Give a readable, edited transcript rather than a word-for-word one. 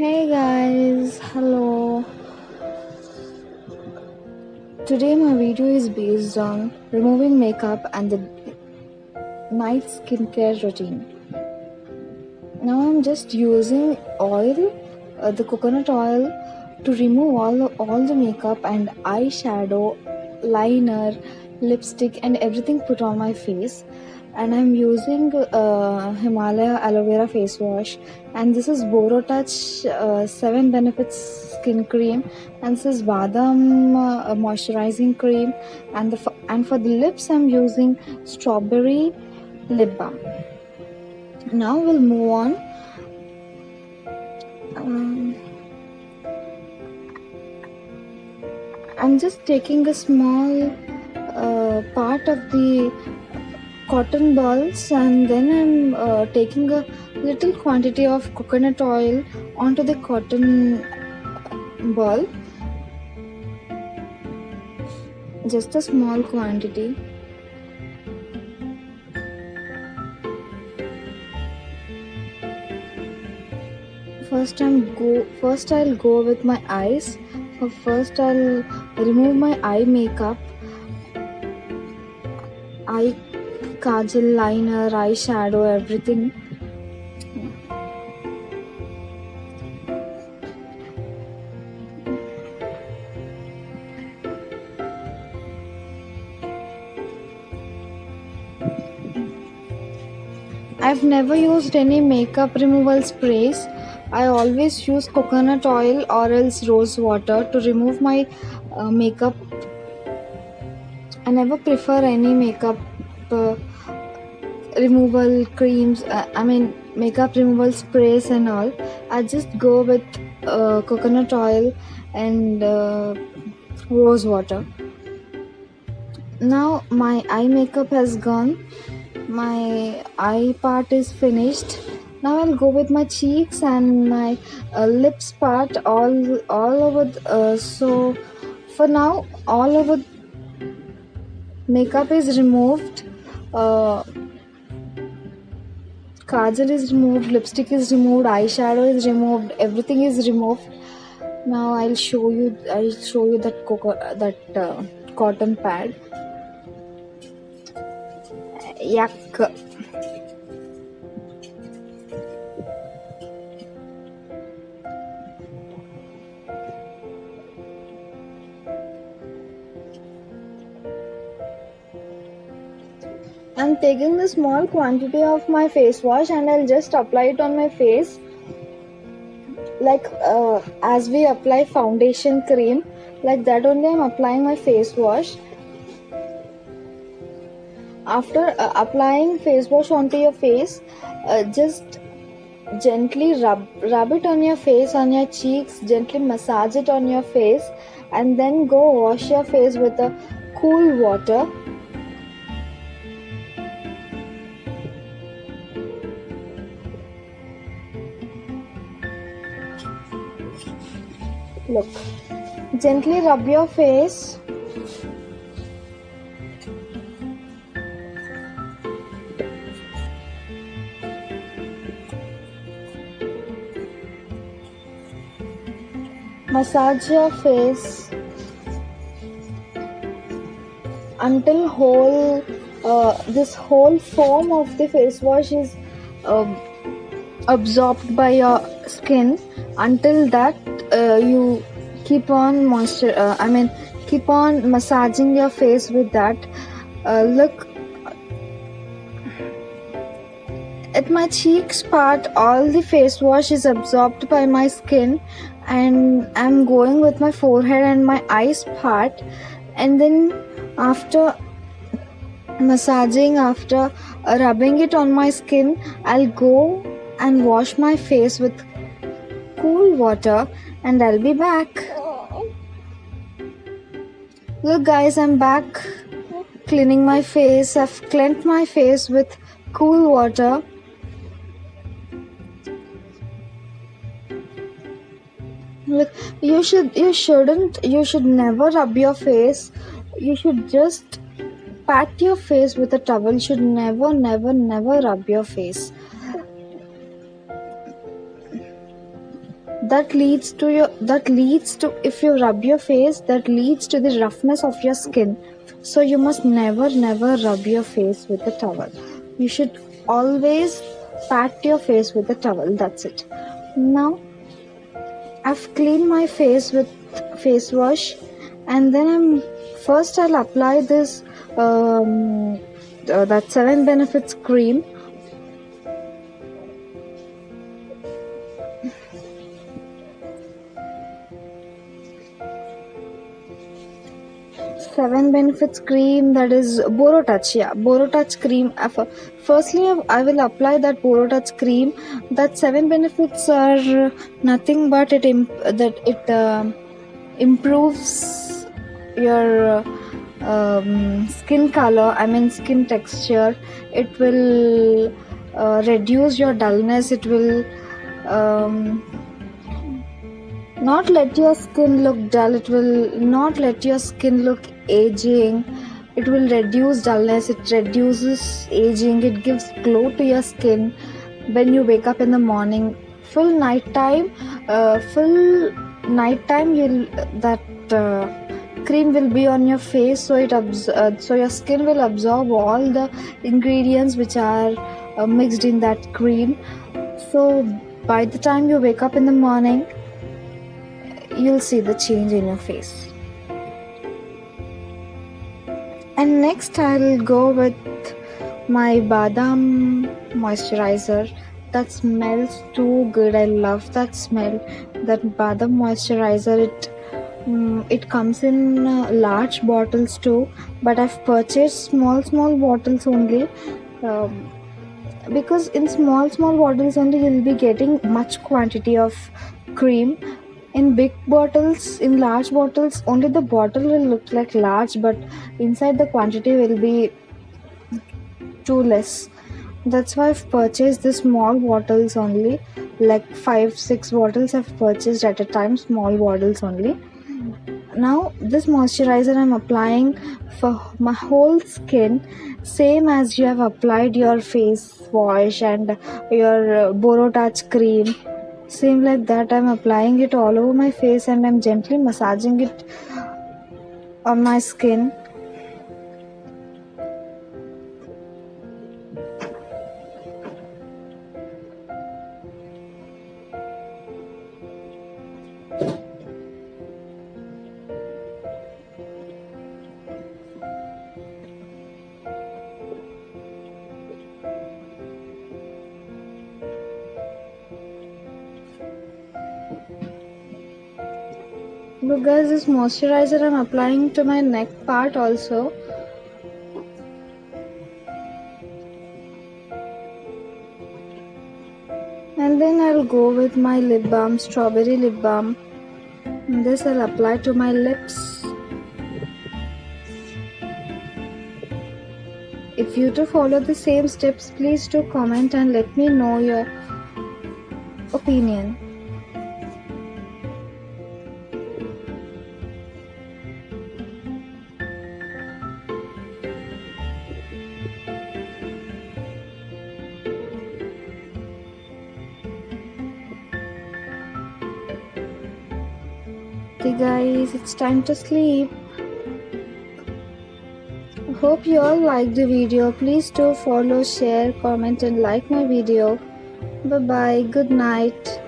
Hey guys, hello. Today my video is based on removing makeup and the night skincare routine. Now I'm just using oil, the coconut oil, to remove all the makeup and eyeshadow, liner, lipstick, and everything put on my face. And I'm using Himalaya aloe vera face wash, and this is Borotouch 7 benefits skin cream, and this is Badam moisturizing cream, and for the lips I'm using strawberry lip balm. Now we'll move on. I'm just taking a small part of the cotton balls, and then I'm taking a little quantity of coconut oil onto the cotton ball, just a small quantity. First I'll go with my eyes. First I'll remove my eye makeup, eye kajal, liner, eyeshadow, everything. I've never used any makeup removal sprays. I always use coconut oil or else rose water to remove my makeup. I never prefer any makeup uh, removal creams, makeup removal sprays and all. I just go with coconut oil and rose water. Now my eye makeup has gone. My eye part is finished. Now I'll go with my cheeks and my lips part all over. So for now, all over makeup is removed. Kajal is removed, lipstick is removed, eyeshadow is removed, everything is removed. Now I'll show you that cotton pad. Yuck. I'm taking a small quantity of my face wash and I'll just apply it on my face, like as we apply foundation cream, like that only I'm applying my face wash. After applying face wash onto your face, just gently rub it on your face, on your cheeks, gently massage it on your face, and then go wash your face with a cool water. Look, gently rub your face. Massage your face until this whole foam of the face wash is absorbed by your skin. Until that, you keep on keep on massaging your face with that. Look at my cheeks part, all the face wash is absorbed by my skin, and I'm going with my forehead and my eyes part, and then after massaging, after rubbing it on my skin, I'll go and wash my face with cool water, and I'll be back. Look guys, I'm back cleaning my face. I've cleansed my face with cool water. Look, you should never rub your face. You should just pat your face with a towel. You should never rub your face. if you rub your face, that leads to the roughness of your skin. So you must never rub your face with a towel. You should always pat your face with a towel. That's it. Now I've cleaned my face with face wash, and then I'll apply this that 7 Benefits cream. Seven Benefits cream, that is Borotouch. Yeah, Borotouch cream. Firstly, I will apply that Borotouch cream. That 7 Benefits are nothing but it improves your skin color. I mean skin texture. It will reduce your dullness. It will not let your skin look dull. It will not let your skin look aging. It will reduce dullness. It reduces aging. It gives glow to your skin when you wake up in the morning. Full nighttime, you'll that cream will be on your face, so so your skin will absorb all the ingredients which are mixed in that cream. So by the time you wake up in the morning, you'll see the change in your face. And next I'll go with my Badam moisturizer. That smells too good. I love that smell. That Badam moisturizer, it comes in large bottles too, but I've purchased small bottles only, because in small bottles only you'll be getting much quantity of cream. In big bottles, in large bottles, only the bottle will look like large, but inside the quantity will be too less. That's why I've purchased the small bottles only, like 5-6 bottles I've purchased at a time, small bottles only. Now this moisturizer I'm applying for my whole skin, same as you have applied your face wash and your Borotouch cream. Same like that, I'm applying it all over my face and I'm gently massaging it on my skin. Look guys, this moisturizer I'm applying to my neck part also. And then I'll go with my lip balm, strawberry lip balm. And this I'll apply to my lips. If you too follow the same steps, please do comment and let me know your opinion. Okay guys, it's time to sleep. Hope you all liked the video. Please do follow, share, comment and like my video. Bye bye. Good night.